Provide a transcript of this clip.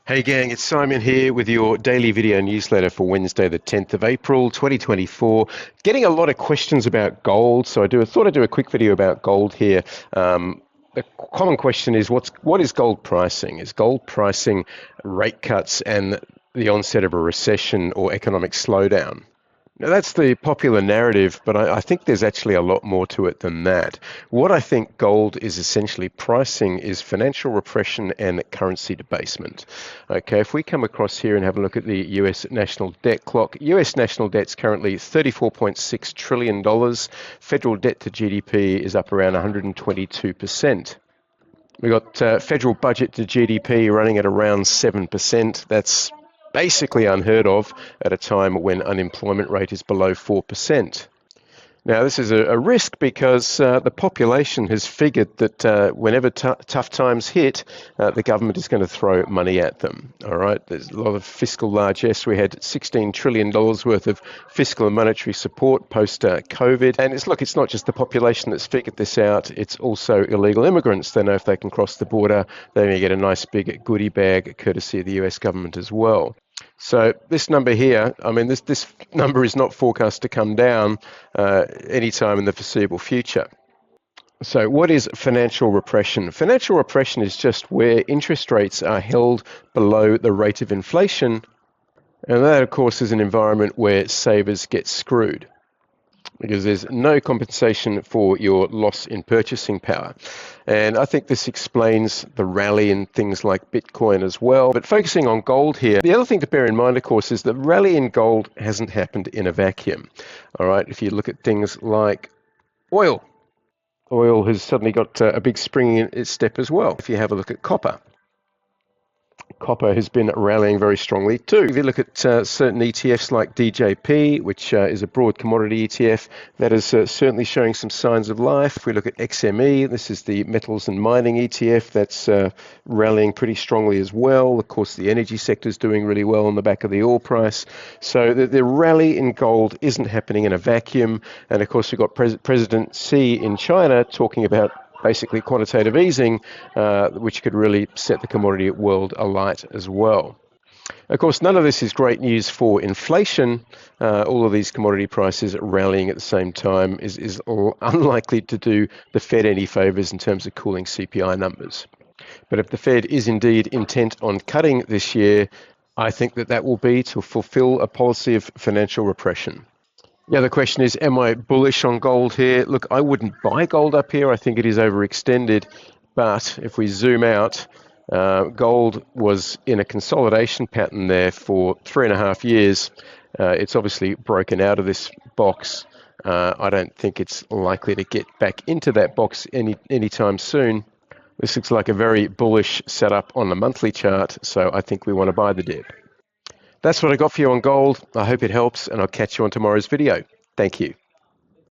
Hey gang, it's Simon here with your daily video newsletter for Wednesday the 10th of April 2024. Getting a lot of questions about gold, so I thought I'd do a quick video about gold here. The common question is what is gold pricing? Is gold pricing rate cuts and the onset of a recession or economic slowdown? Now, that's the popular narrative, but I think there's actually a lot more to it than that. What I think gold is essentially pricing is financial repression and currency debasement. Okay, if we come across here and have a look at the US national debt clock, US national debt's currently $34.6 trillion. Federal debt to GDP is up around 122%. We've got federal budget to GDP running at around 7%. That's basically unheard of at a time when unemployment rate is below 4%. Now, this is a risk because the population has figured that whenever tough times hit, the government is going to throw money at them. All right, there's a lot of fiscal largesse. We had $16 trillion worth of fiscal and monetary support post-COVID. And it's not just the population that's figured this out, it's also illegal immigrants. They know if they can cross the border, they may get a nice big goodie bag courtesy of the US government as well. So this number here, I mean, this number is not forecast to come down anytime in the foreseeable future. So what is financial repression? Financial repression is just where interest rates are held below the rate of inflation. And that, of course, is an environment where savers get screwed, because there's no compensation for your loss in purchasing power. And I think this explains the rally in things like Bitcoin as well. But focusing on gold here, the other thing to bear in mind, of course, is that rally in gold hasn't happened in a vacuum. All right, if you look at things like oil has suddenly got a big spring in its step as well. If you have a look at copper has been rallying very strongly too. If you look at certain ETFs like DJP, which is a broad commodity ETF, that is certainly showing some signs of life. If we look at XME, this is the metals and mining ETF, that's rallying pretty strongly as well. Of course, the energy sector is doing really well on the back of the oil price. So the rally in gold isn't happening in a vacuum. And of course, we've got President Xi in China talking about basically quantitative easing, which could really set the commodity world alight as well. Of course, none of this is great news for inflation. All of these commodity prices rallying at the same time is unlikely to do the Fed any favors in terms of cooling CPI numbers. But if the Fed is indeed intent on cutting this year, I think that will be to fulfill a policy of financial repression. Yeah, the question is, am I bullish on gold here? Look, I wouldn't buy gold up here. I think it is overextended. But if we zoom out, gold was in a consolidation pattern there for 3.5 years. It's obviously broken out of this box. I don't think it's likely to get back into that box anytime soon. This looks like a very bullish setup on the monthly chart, so I think we want to buy the dip. That's what I got for you on gold. I hope it helps, and I'll catch you on tomorrow's video. Thank you.